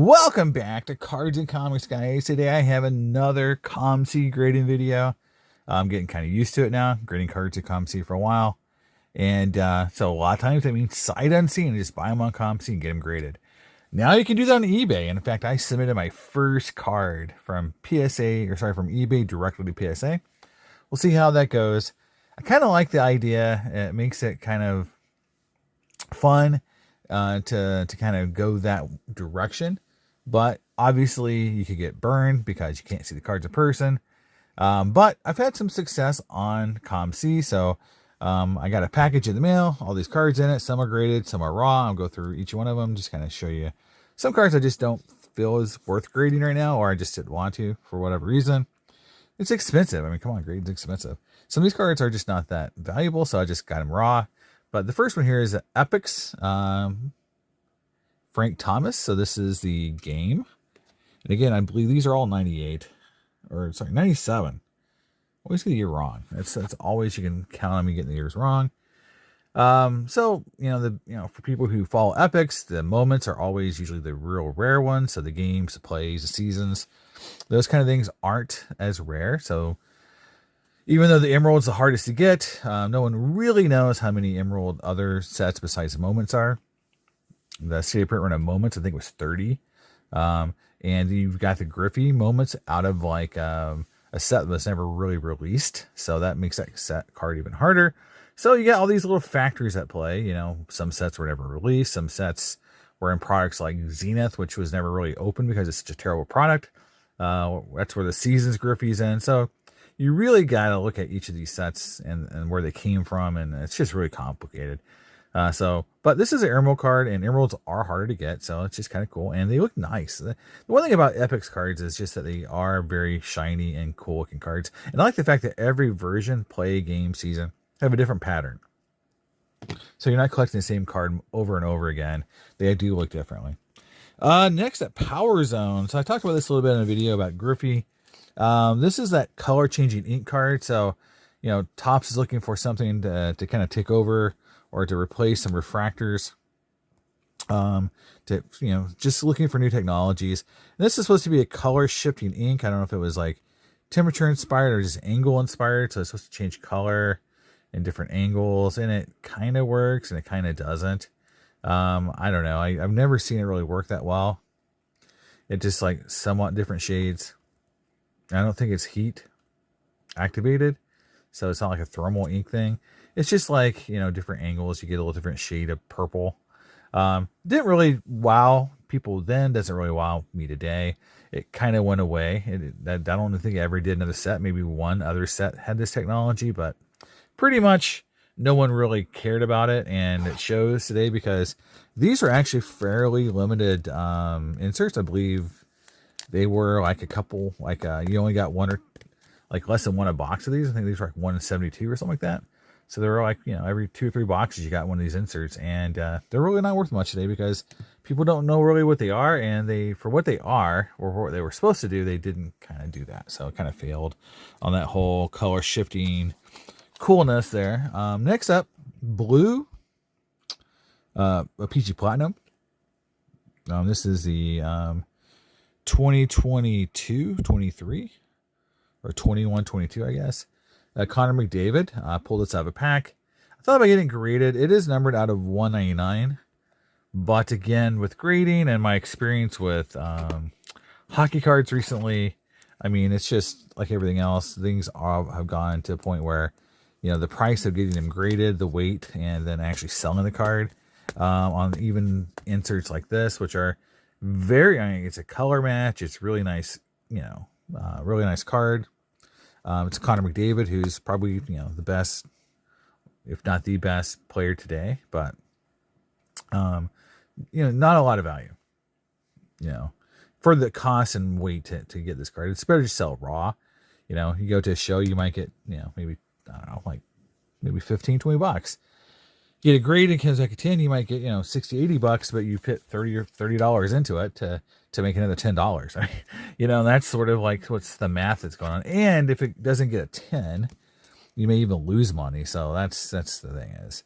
Welcome back to Cards and Comics, guys. Today I have another COMC grading video. I'm getting kind of used to it now, grading cards at COMC for a while. And so a lot of times that means sight unseen, just buy them on COMC and get them graded. Now you can do that on eBay. And in fact, I submitted my first card from from eBay directly to PSA. We'll see how that goes. I kind of like the idea. It makes it kind of fun to kind of go that direction. But obviously you could get burned because you can't see the cards in person. But I've had some success on COMC. So I got a package in the mail, all these cards in it. Some are graded, some are raw. I'll go through each one of them, just kind of show you some cards I just don't feel is worth grading right now, or I just didn't want to for whatever reason. It's expensive. I mean, come on, grading's expensive. Some of these cards are just not that valuable, so I just got them raw. But the first one here is the Epics Frank Thomas. So this is the game. And again, I believe these are all 98. Or, sorry, 97. Always get the year wrong. That's always, you can count on me getting the years wrong. So, for people who follow Epics, the moments are always usually the real rare ones. So the games, the plays, the seasons, those kind of things aren't as rare. So even though the Emerald's the hardest to get, no one really knows how many Emerald other sets besides the moments are. The City Print run of moments, I think, was 30. And you've got the Griffey moments out of like a set that's never really released. So that makes that set card even harder. So you got all these little factors at play. You know, some sets were never released. Some sets were in products like Zenith, which was never really open because it's such a terrible product. That's where the Seasons Griffey's in. So you really got to look at each of these sets and where they came from. And it's just really complicated. But this is an Emerald card, and Emeralds are harder to get, so it's just kind of cool, and they look nice. The one thing about Epics cards is just that they are very shiny and cool looking cards, and I like the fact that every version, play, game, season, have a different pattern. So you're not collecting the same card over and over again. They do look differently. Next at Power Zone. So I talked about this a little bit in a video about Griffey. This is that color changing ink card. So, Topps is looking for something to kind of take over or to replace some refractors, just looking for new technologies. And this is supposed to be a color shifting ink. I don't know if it was like temperature inspired or just angle inspired. So it's supposed to change color in different angles, and it kind of works and it kind of doesn't. I don't know. I've never seen it really work that well. It just like somewhat different shades. I don't think it's heat activated. So it's not like a thermal ink thing. It's just like, different angles. You get a little different shade of purple. Didn't really wow people then. Doesn't really wow me today. It kind of went away. I don't think I ever did another set. Maybe one other set had this technology, but pretty much no one really cared about it. And it shows today because these are actually fairly limited inserts. I believe they were like a couple, you only got one or like less than one a box of these. I think these were like 172 or something like that. So they were like, every 2 or 3 boxes you got one of these inserts, and they're really not worth much today because people don't know really what they are, and for what they are or what they were supposed to do, they didn't kind of do that. So it kind of failed on that whole color shifting coolness there. Next up, blue, a PG Platinum. This is the 2022-23 or 21-22, I guess. Connor McDavid, pulled this out of a pack. I thought about getting graded. It is numbered out of 199. But again, with grading and my experience with hockey cards recently, I mean, it's just like everything else. Things have gone to a point where, the price of getting them graded, the weight, and then actually selling the card on even inserts like this, which are it's a color match. It's really nice, really nice card. It's Connor McDavid, who's probably, the best, if not the best player today, but, not a lot of value, for the cost and weight to get this card. It's better to sell raw. You go to a show, you might get, maybe, I don't know, like maybe 15, 20 bucks. Get a grade in Kansas 10, you might get, 60, 80 bucks, but you put $30 into it to make another $10. And that's sort of like what's the math that's going on. And if it doesn't get a 10, you may even lose money. So that's the thing is,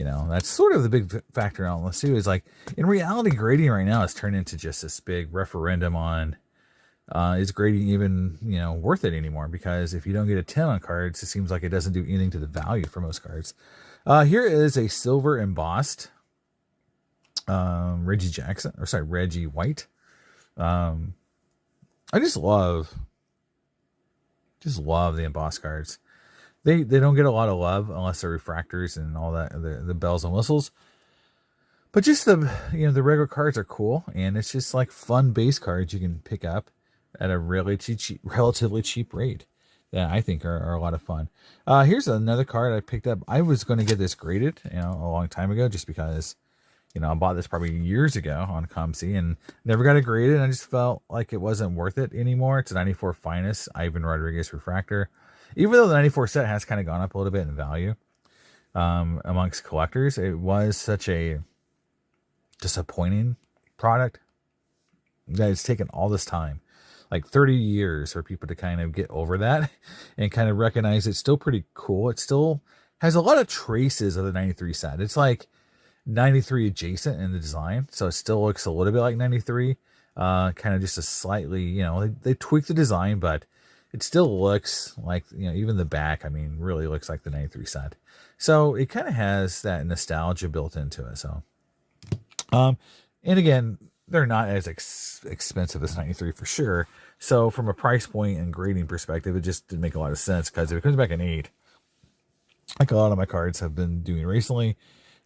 You know, that's sort of the big factor on this too, is like in reality, grading right now has turned into just this big referendum on is grading even, you know, worth it anymore? Because if you don't get a 10 on cards, it seems like it doesn't do anything to the value for most cards. Here is a silver embossed Reggie White. I just love the embossed cards. They don't get a lot of love unless they're refractors and all that, the bells and whistles. But just the regular cards are cool, and it's just like fun base cards you can pick up at a relatively cheap rate that I think are a lot of fun. Here's another card I picked up. I was going to get this graded, a long time ago, just because, I bought this probably years ago on COMC and never got it graded. And I just felt like it wasn't worth it anymore. It's a 94 Finest Ivan Rodriguez Refractor. Even though the 94 set has kind of gone up a little bit in value amongst collectors, it was such a disappointing product that it's taken all this time, like 30 years, for people to kind of get over that and kind of recognize it's still pretty cool. It still has a lot of traces of the 93 set. It's like 93 adjacent in the design, so it still looks a little bit like 93, kind of just a slightly, they tweaked the design, but it still looks like, even the back, really looks like the 93 set. So it kind of has that nostalgia built into it. So, and again, they're not as expensive as 93 for sure. So from a price point and grading perspective, it just didn't make a lot of sense, because if it comes back an 8, like a lot of my cards have been doing recently,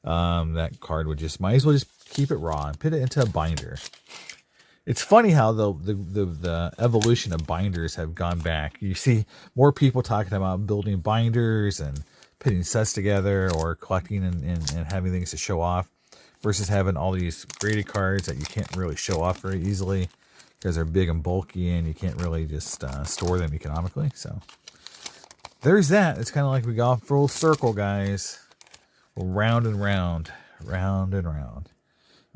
that card might as well just keep it raw and put it into a binder. It's funny how the evolution of binders have gone back. You see more people talking about building binders and putting sets together, or collecting and having things to show off, versus having all these graded cards that you can't really show off very easily because they're big and bulky and you can't really just store them economically. So there's that. It's kind of like we got full circle, guys. Round and round, round and round.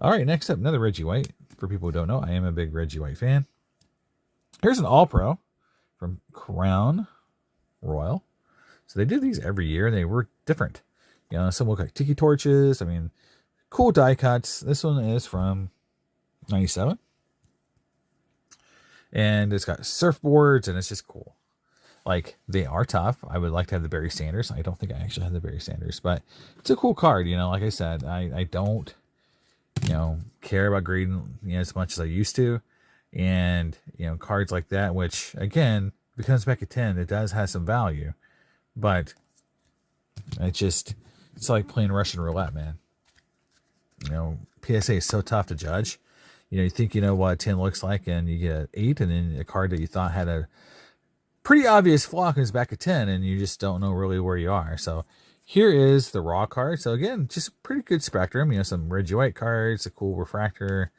All right, next up, another Reggie White. For people who don't know, I am a big Reggie White fan. Here's an All-Pro from Crown Royal. So they do these every year, and they were different. Some look like tiki torches. Cool die cuts. This one is from 97. And it's got surfboards, and it's just cool. Like, they are tough. I would like to have the Barry Sanders. I don't think I actually have the Barry Sanders, but it's a cool card. Like I said, I don't, care about grading as much as I used to. And, cards like that, which, again, if it comes back at 10, it does have some value. But it's like playing Russian roulette, man. PSA is so tough to judge. You think you know what a 10 looks like, and you get an 8, and then a card that you thought had a pretty obvious flaw comes back at 10, and you just don't know really where you are. So here is the raw card. So again, just pretty good spectrum. Some Reggie White cards, a cool refractor,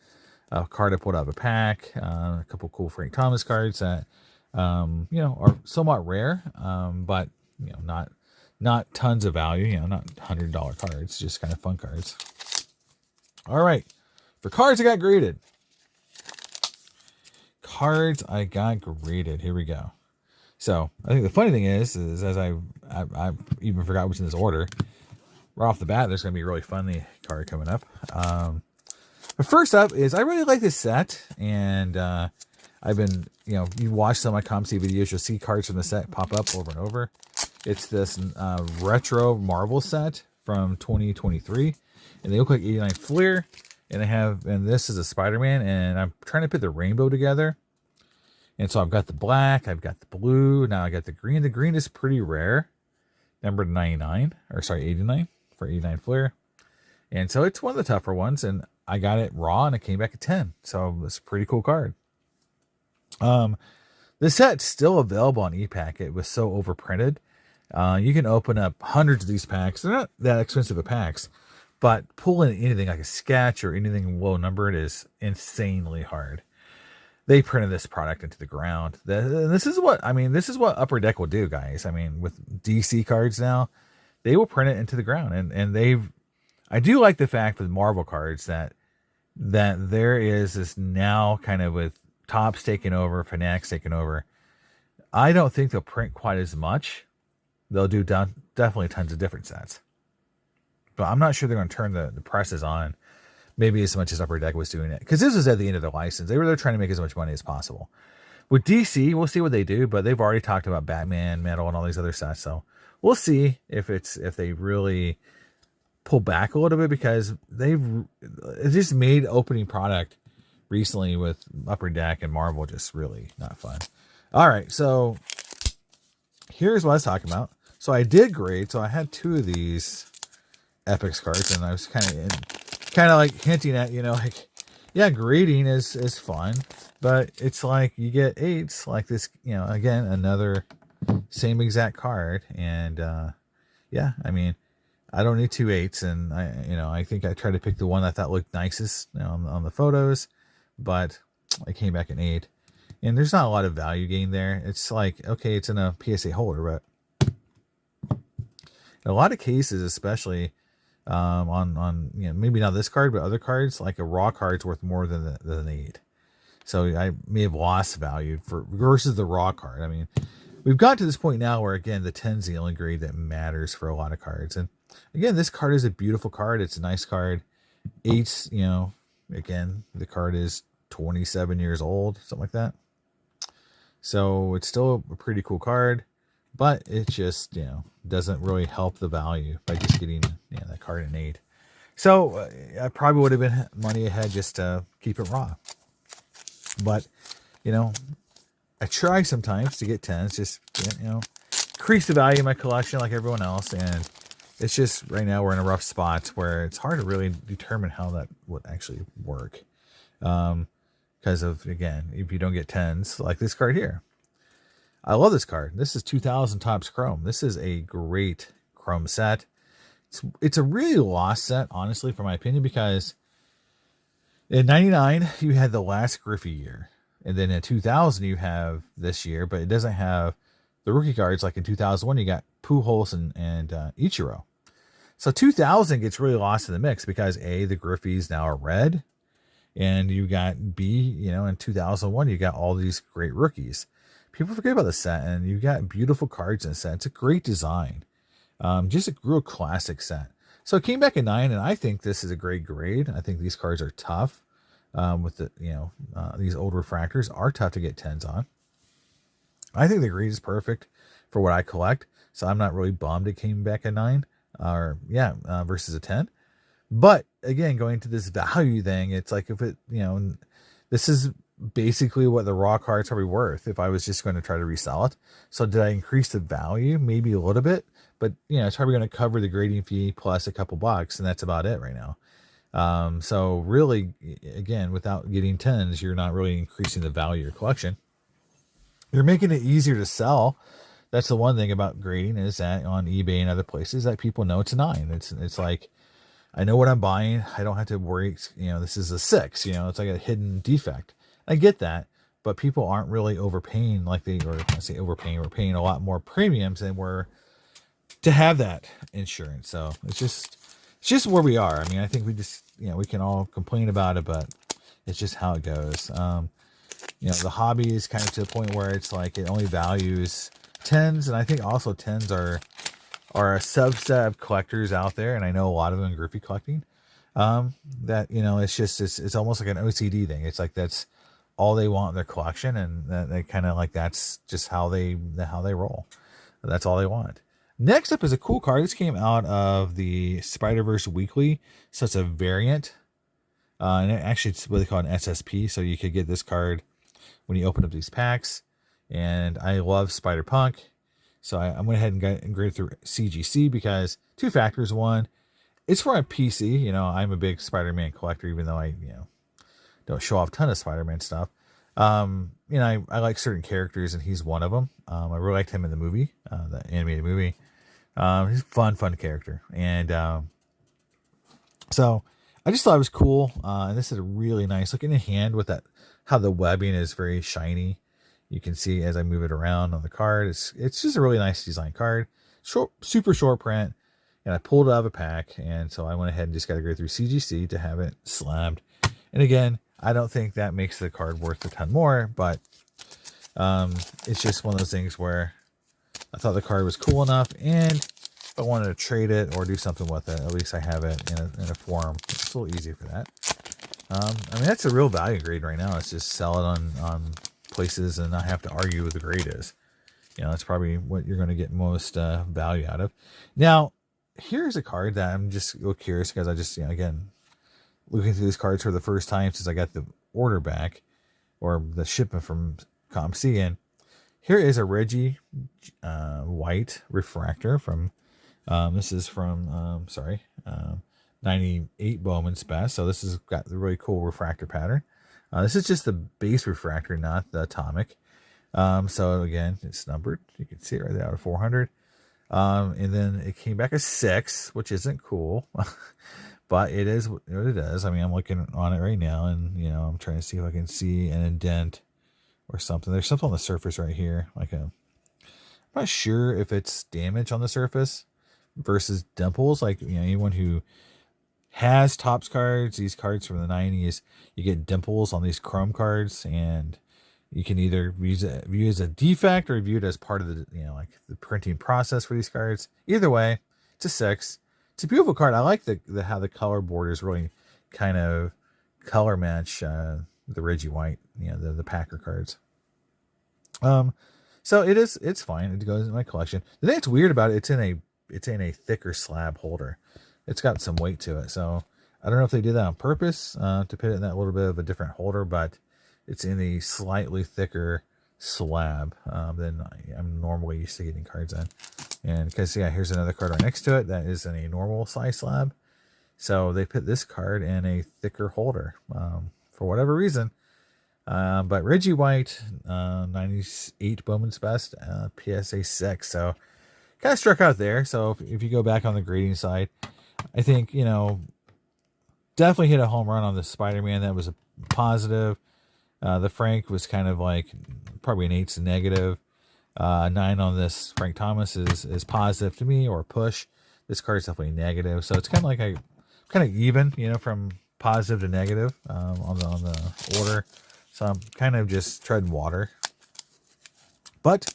a card I pulled out of a pack, a couple cool Frank Thomas cards that are somewhat rare, but not tons of value. Not $100 cards, just kind of fun cards. All right, for cards I got graded. Here we go. So I think the funny thing is as I even forgot what's in this order. Right off the bat, there's going to be a really funny card coming up. But first up is, I really like this set, and I've been, you watch some of my COMC videos, you'll see cards from the set pop up over and over. It's this retro Marvel set from 2023, and they look like 89 Fleer, and this is a Spider-Man, and I'm trying to put the rainbow together. And so I've got the black, I've got the blue, now I got the green. The green is pretty rare, number 89 for 89 Fleer. And so it's one of the tougher ones, and I got it raw, and it came back at 10. So it's a pretty cool card. The set's still available on ePack. It was so overprinted. You can open up hundreds of these packs. They're not that expensive of packs, but pulling anything like a sketch or anything low numbered is insanely hard. They printed this product into the ground. This is what Upper Deck will do, guys. With DC cards now, they will print it into the ground. And I do like the fact with Marvel cards that there is this now, kind of with Topps taking over, Fanatics taking over. I don't think they'll print quite as much. They'll do definitely tons of different sets. but I'm not sure they're going to turn the presses on maybe as much as Upper Deck was doing it, because this was at the end of their license. They're trying to make as much money as possible. With DC, we'll see what they do, but they've already talked about Batman, Metal, and all these other sets, so we'll see if they really pull back a little bit, because it just made opening product recently with Upper Deck and Marvel just really not fun. All right, so here's what I was talking about. So I did grade. So I had 2 of these Epics cards, and I was kind of like hinting at, like, yeah, grading is fun, but it's like you get 8s like this, again, another same exact card, and yeah, I mean, I don't need 2 8s, and I think I tried to pick the one I thought looked nicest on the photos, but I came back an 8, and there's not a lot of value gain there. It's like, okay, it's in a PSA holder, but in a lot of cases, especially on maybe not this card, but other cards, like a raw card's worth more than the 8. So I may have lost value versus the raw card. I mean, we've got to this point now where, again, the 10's the only grade that matters for a lot of cards. And again, this card is a beautiful card. It's a nice card. 8's, again, the card is 27 years old, something like that. So it's still a pretty cool card, but it just, doesn't really help the value by just getting that card in 8. So I probably would have been money ahead just to keep it raw. But, I try sometimes to get 10s, just, increase the value of my collection like everyone else. And it's just, right now we're in a rough spot where it's hard to really determine how that would actually work. Because of, again, if you don't get 10s, like this card here. I love this card. This is 2000 Topps Chrome. This is a great Chrome set. It's a really lost set, honestly, for my opinion, because in 99, you had the last Griffey year. And then in 2000, you have this year, but it doesn't have the rookie cards. Like in 2001, you got Pujols and Ichiro. So 2000 gets really lost in the mix because A, the Griffeys now are red. And you got B, in 2001, you got all these great rookies. People forget about the set, and you got beautiful cards in the set. It's a great design. Just a real classic set. So it came back at 9, and I think this is a great grade. I think these cards are tough. With the, these old refractors are tough to get 10s on. I think the grade is perfect for what I collect. So I'm not really bummed it came back at 9 versus a 10. But again, going to this value thing, it's like if it, this is basically what the raw card's probably worth if I was just going to try to resell it. So did I increase the value? Maybe a little bit, but it's probably going to cover the grading fee plus a couple bucks, and that's about it right now. So really, again, without getting 10s, you're not really increasing the value of your collection. You're making it easier to sell. That's the one thing about grading, is that on eBay and other places that people know it's a 9. It's like, I know what I'm buying. I don't have to worry, this is a 6, it's like a hidden defect. I get that, but people aren't really overpaying like we're paying a lot more premiums than we're to have that insurance. So it's just where we are. I mean, I think we just, we can all complain about it, but it's just how it goes. The hobby is kind of to the point where it's like it only values 10s, and I think also 10s are a subset of collectors out there, and I know a lot of them in Griffey collecting. That it's almost like an OCD thing. It's like that's all they want in their collection, and they kind of like that's just how they roll. That's all they want. Next up is a cool card. This came out of the Spider-Verse Weekly, so it's a variant. And actually, it's what they call an SSP, so you could get this card when you open up these packs. And I love Spider-Punk, so I went ahead and graded through CGC because 2 factors. One, it's for a PC. I'm a big Spider-Man collector, even though I don't show off a ton of Spider-Man stuff. I like certain characters, and he's one of them. I really liked him in the movie, the animated movie. He's a fun character. And so I just thought it was cool. And this is a really nice look in the hand with that, how the webbing is very shiny. You can see as I move it around on the card. It's just a really nice design card. Super short print. And I pulled it out of a pack. And so I went ahead and just got to go through CGC to have it slammed. And again, I don't think that makes the card worth a ton more, but it's just one of those things where I thought the card was cool enough. And if I wanted to trade it or do something with it, at least I have it in a form. It's a little easier for that. I mean, that's a real value grade right now. It's just sell it on places and not have to argue what the grade is. You know, that's probably what you're going to get most value out of. Now, here's a card that I'm just a little curious because I just, you know, again, looking through these cards for the first time since I got the order back or the shipment from COMC. And here is a Reggie White Refractor from, this is from, 98 Bowman's Best. So this has got the really cool refractor pattern. This is just the base refractor, not the atomic. So again, it's numbered. You can see it right there out of 400. And then it came back a 6, which isn't cool, but it is what it is. I mean, I'm looking on it right now, and you know, I'm trying to see if I can see an indent or something. There's something on the surface right here, I'm not sure if it's damage on the surface versus dimples. Like, you know, anyone who has Topps cards, these cards from the 90s, you get dimples on these chrome cards, and you can either view it as a defect or view it as part of the, you know, like the printing process for these cards. Either way, it's a 6. It's a beautiful card. I like the how the color borders really kind of color match the Reggie White, you know, the Packer cards. So it's fine. It goes in my collection. The thing that's weird about it, it's in a thicker slab holder. It's got some weight to it. So I don't know if they did that on purpose to put it in that little bit of a different holder, but it's in a slightly thicker slab than I'm normally used to getting cards in. And because, yeah, here's another card right next to it that is in a normal size slab. So they put this card in a thicker holder for whatever reason. But Reggie White, 98 Bowman's Best, PSA 6. So kind of struck out there. So if you go back on the grading side, I think, you know, definitely hit a home run on the Spider-Man. That was a positive. The Frank was kind of like probably an 8's negative. 9 on this Frank Thomas is positive to me, or a push. This card is definitely negative. So it's kind of like kind of even, you know, from positive to negative on the order. So I'm kind of just treading water. But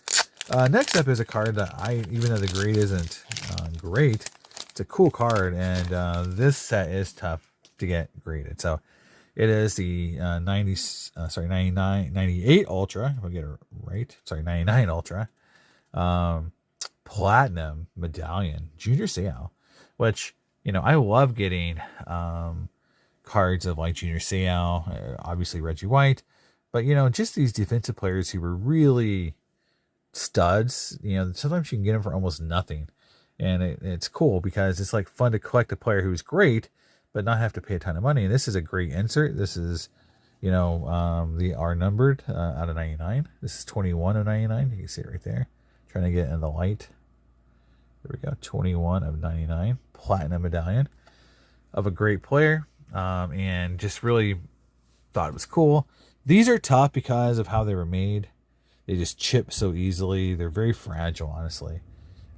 next up is a card that even though the grade isn't great, it's a cool card, and this set is tough to get graded. So it is the 98 Ultra, if I get it right. 99 Ultra. Platinum Medallion, Junior Seau, which, you know, I love getting cards of like Junior Seau, obviously Reggie White, but, you know, just these defensive players who were really studs. You know, sometimes you can get them for almost nothing. And it's cool because it's like fun to collect a player who's great, but not have to pay a ton of money. And this is a great insert. This is, you know, they are numbered out of 99. This is 21 of 99. You can see it right there. Trying to get in the light. There we go. 21 of 99. Platinum Medallion of a great player. And just really thought it was cool. These are tough because of how they were made. They just chip so easily. They're very fragile, honestly.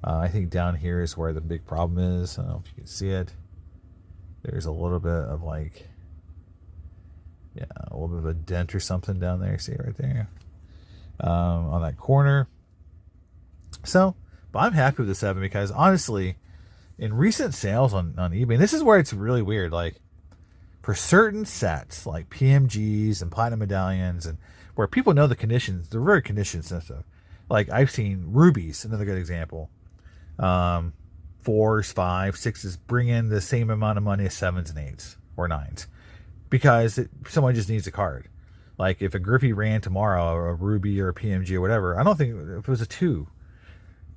I think down here is where the big problem is. I don't know if you can see it. There's a little bit of like, yeah, a little bit of a dent or something down there. See it right there on that corner. So, but I'm happy with the 7 because honestly, in recent sales on eBay, and this is where it's really weird. Like for certain sets, like PMGs and Platinum Medallions, and where people know the conditions, they're very condition sensitive. Like I've seen rubies, another good example. 4s, 5s, 6s bring in the same amount of money as 7s and 8s or 9s because someone just needs a card. Like if a Griffey ran tomorrow, or a Ruby or a PMG or whatever, I don't think if it was a 2,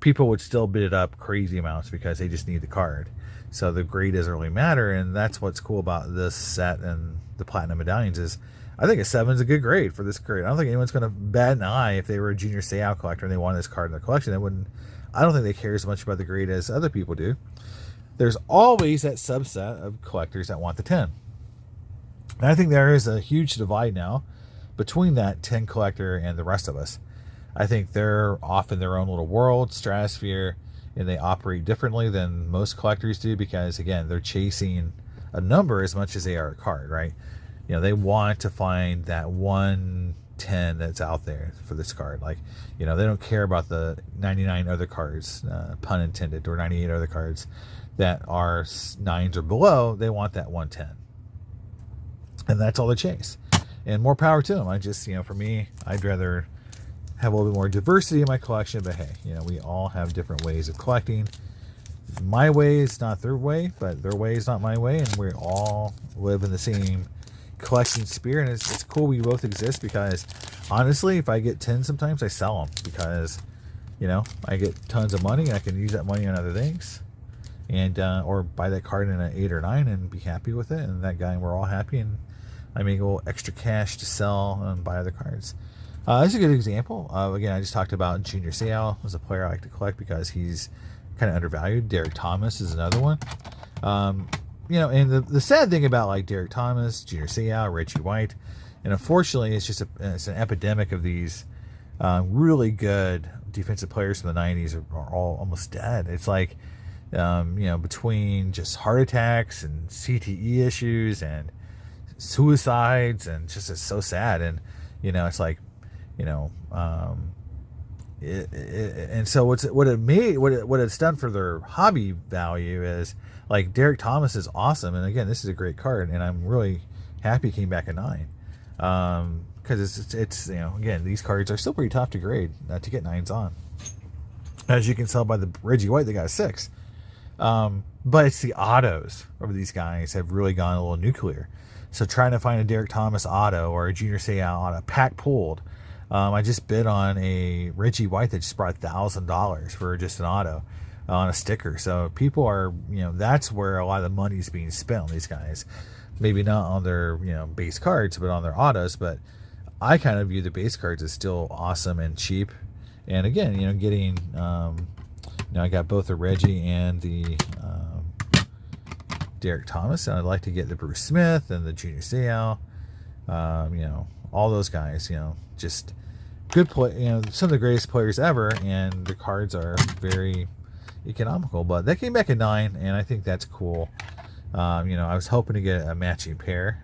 people would still bid it up crazy amounts because they just need the card. So the grade doesn't really matter, and that's what's cool about this set and the Platinum Medallions is I think a 7 is a good grade for this grade. I don't think anyone's going to bat an eye if they were a Junior Seau collector and they wanted this card in their collection. I don't think they care as much about the grade as other people do. There's always that subset of collectors that want the 10. And I think there is a huge divide now between that 10 collector and the rest of us. I think they're off in their own little world, stratosphere, and they operate differently than most collectors do because, again, they're chasing a number as much as they are a card, right? You know, they want to find that one 10 that's out there for this card. Like, you know, they don't care about the 99 other cards, pun intended, or 98 other cards that are 9s or below. They want that 110. And that's all they chase. And more power to them. I just, you know, for me, I'd rather have a little bit more diversity in my collection. But hey, you know, we all have different ways of collecting. My way is not their way, but their way is not my way. And we all live in the same collecting spirit. And it's cool we both exist, because honestly, if I get 10 sometimes, I sell them because, you know, I get tons of money and I can use that money on other things. And or buy that card in an 8 or 9 and be happy with it. And that guy, we're all happy. And I make a little extra cash to sell and buy other cards. This is a good example. Again, I just talked about Junior Seau as a player I like to collect because he's kind of undervalued. Derek Thomas is another one. You know, and the sad thing about like Derek Thomas, Junior Seau, Reggie White, and unfortunately, it's just it's an epidemic of these really good defensive players from the 90s are all almost dead. It's like, you know, between just heart attacks and CTE issues and suicides, and just it's so sad. And you know, it's like, you know, and so what it's done for their hobby value is, like, Derek Thomas is awesome, and again, this is a great card, and I'm really happy he came back at 9, because it's you know, again, these cards are still pretty tough to grade, to get 9s on, as you can tell by the Reggie White. They got a 6, but it's the autos of these guys have really gone a little nuclear. So trying to find a Derek Thomas auto or a Junior Seau auto, pack pulled. I just bid on a Reggie White that just brought $1,000 for just an auto on a sticker. So people are, you know, that's where a lot of the money is being spent on these guys. Maybe not on their, you know, base cards, but on their autos. But I kind of view the base cards as still awesome and cheap. And again, you know, getting, you know, I got both the Reggie and the Derek Thomas, and I'd like to get the Bruce Smith and the Junior Seau, you know, all those guys, you know, just good play, you know, some of the greatest players ever, and the cards are very economical. But they came back at 9, and I think that's cool. You know, I was hoping to get a matching pair,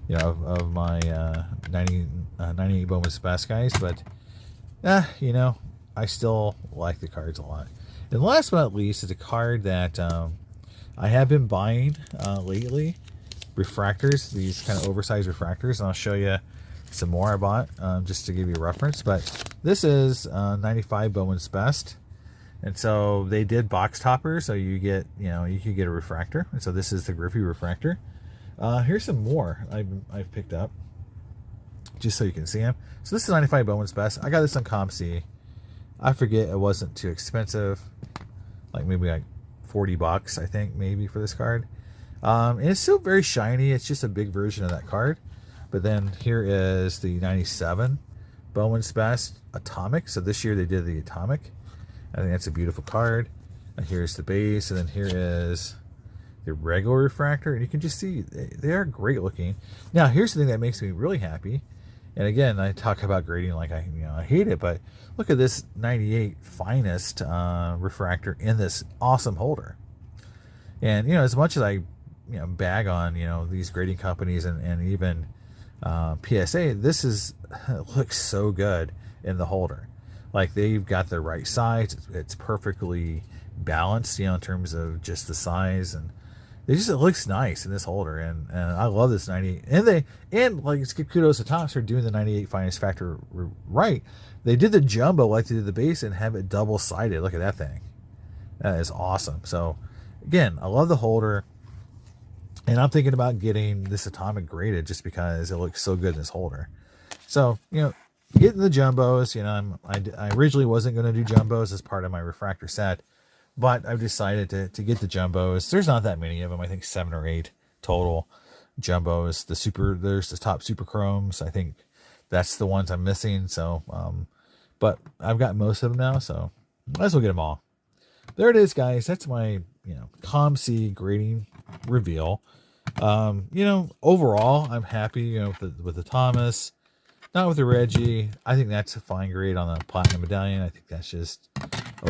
you know, of my 98 Bowman's Best guys, but you know, I still like the cards a lot. And last but not least is a card that I have been buying lately, refractors, these kind of oversized refractors, and I'll show you some more I bought just to give you a reference. But this is 95 Bowman's Best, and so they did box toppers, so you get, you know, you can get a refractor, and so this is the Griffey refractor. Here's some more I've picked up just so you can see them. So this is 95 Bowman's Best. I got this on COMC. I forget, it wasn't too expensive, like maybe like $40, I think, maybe, for this card. And it's still very shiny. It's just a big version of that card. But then here is the 97 Bowman's Best Atomic. So this year they did the Atomic. I think that's a beautiful card. And here's the base, and then here is the regular refractor. And you can just see they are great looking. Now, here's the thing that makes me really happy. And again, I talk about grading like I hate it, but look at this 98 Finest refractor in this awesome holder. And, you know, as much as I, you know, bag on, you know, these grading companies and even PSA, this looks so good in the holder. Like, they've got the right size. It's perfectly balanced, you know, in terms of just the size, and it looks nice in this holder, and I love this 98. And like, it's kudos to Topps for doing the 98 Finest factor right. They did the jumbo like they did the base and have it double sided. Look at that thing. That is awesome. So again, I love the holder, and I'm thinking about getting this Atomic graded just because it looks so good in this holder. So, you know, getting the jumbos, you know, I originally wasn't going to do jumbos as part of my refractor set, but I've decided to get the jumbos. There's not that many of them. I think 7 or 8 total jumbos. There's the top super chromes. I think that's the ones I'm missing. So, but I've got most of them now, so might as well get them all. There it is, guys. That's my, you know, COMC grading reveal. You know, overall, I'm happy, you know, with the Thomas, not with the Reggie. I think that's a fine grade on the Platinum Medallion. I think that's just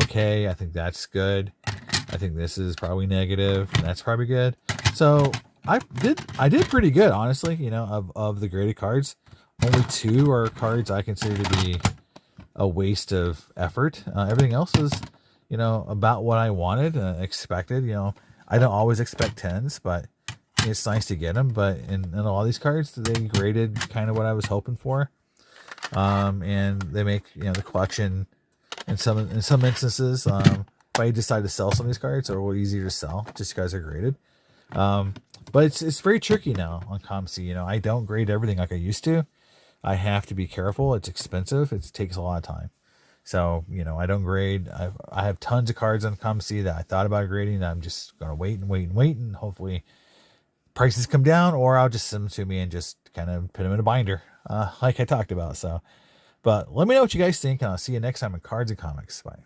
okay. I think that's good. I think this is probably negative, and that's probably good. So I did pretty good, honestly, you know, of the graded cards. Only 2 are cards I consider to be a waste of effort. Everything else is, about what I wanted, expected. I don't always expect 10s, but it's nice to get them. But in a lot of these cards, they graded kind of what I was hoping for. And they make, the collection in some instances, if I decide to sell some of these cards, they're a little easier to sell just because they're graded. But it's very tricky now on COMC. I don't grade everything like I used to. I have to be careful. It's expensive. It takes a lot of time. So, I don't grade. I have tons of cards on COMC that I thought about grading. I'm just going to wait and hopefully prices come down, or I'll just send them to me and just kind of put them in a binder, like I talked about. So, but let me know what you guys think, and I'll see you next time in Cards and Comics. Bye.